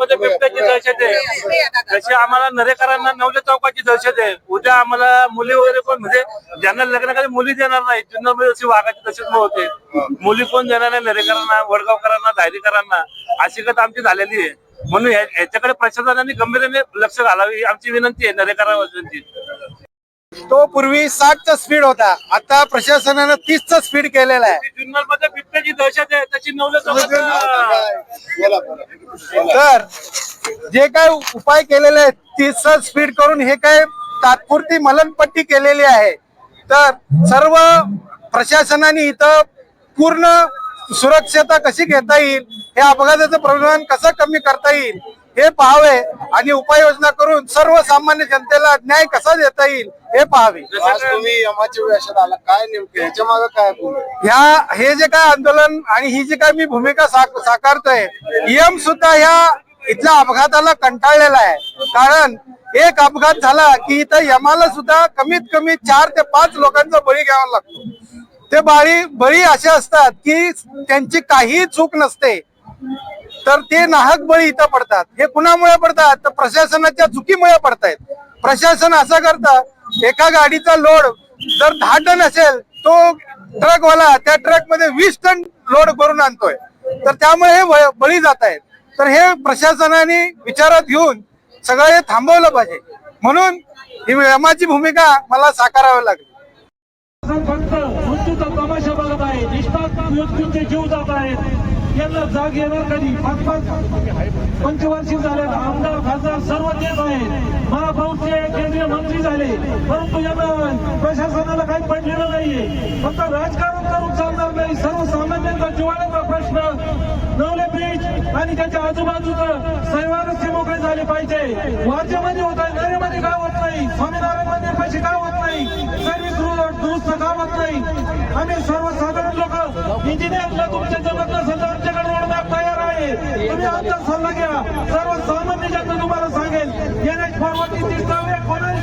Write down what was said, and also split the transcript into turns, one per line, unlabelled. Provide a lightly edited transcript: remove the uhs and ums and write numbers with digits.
मध्ये बिबट्याची दहशत आहे तशी आम्हाला नरेकरांना नवले चौकाची दहशत आहे। उद्या आम्हाला मुली वगैरे पण म्हणजे ज्यांना लग्नाकडे मुली देणार नाही जुन्नरमध्ये अशी वाघाची दहशत होते, मुली पण देणार नाही नरेकरांना, वडगावकरांना, धायरीकरांना, अशी गत आमची झालेली आहे। म्हणून याच्याकडे प्रशासनाने गंभीरतेने लक्ष घालावे ही आमची विनंती आहे नरेकरांची।
तो पूर्वी 60चा स्पीड होता, आता प्रशासनानं 30चा स्पीड केलेला आहे।
जुन्नर मध्ये बिबट्याची दहशत आहे त्याची नवले
तर जे काय उपाय केलेले आहेत 30चा स्पीड करून हे काय तात्पुरती मलनपट्टी केलेली आहे। तर सर्व प्रशासनाने इथं पूर्ण सुरक्षता कशी घेता येईल, हे अपघाताचं प्रमाण कसं कमी करता येईल हे पाहावे आणि उपाययोजना करून सर्वसामान्य जनतेला न्याय कसा देता येईल हे पाहावे।
तुम्ही यमाच्या वेशात आला, काय नेमकं ह्याच्या मागे काय
हे जे काय आंदोलन आणि ही जी काय मी भूमिका साकारतोय, यम सुद्धा ह्या इथल्या अपघाताला कंटाळलेला आहे। कारण एक अपघात झाला की इथं यमाला सुद्धा कमीत कमी 4 ते 5 लोकांचा बळी घ्यावा लागतो। ते बळी असे असतात की त्यांची काही चूक नसते, तर ते नाहक बळी इथं पडतात। हे कुणामुळे पडतात तर प्रशासनाच्या चुकीमुळे पडतायत। प्रशासन असं करतं, एका गाडीचा लोड जर 10 टन असेल तो ट्रकवाला त्या ट्रक मध्ये 20 टन लोड करून आणतोय, तर त्यामुळे हे बळी जात आहेत। तर हे प्रशासनाने विचारात घेऊन सगळं हे थांबवलं पाहिजे, म्हणून ही यमाची भूमिका मला साकारावी लागली।
फक्त मृत्यूचा तमाशा बघत आहे, निष्पाप व्यक्तींचे जीव जात आहेत, यांना जाग येणार कधी? 5-5 पंचवार्षिक झाले, आमदार खासदार सर्व देत आहेत, महापौरचे केंद्रीय मंत्री झाले, परंतु यांना प्रशासनाला काही पडलेलं नाहीये। फक्त राजकारण करून चालणार नाही, सर्वसामान्यांचा जिव्हाळ्याचा प्रश्न, नवले ब्रिज आणि त्याच्या आजूबाजूचं सैवारस्ते मोकळे झाले पाहिजे। वाद्यामध्ये होत आहे, नरेमध्ये का होत नाही? स्वामीनारायण मंदिर पैसे का होत नाही? सर्व्हिस रोड दुरुस्त का होत नाही? आम्ही सर्वसाधारण लोक इंजिनियरला तुमच्या जमत नसेल तर आमच्याकडे रोडमॅप तयार आहे, तुम्ही आमचा सल्ला घ्या। सर्वसामान्य जनता तुम्हाला सांगेल NH 4 वरती 30 कोणाला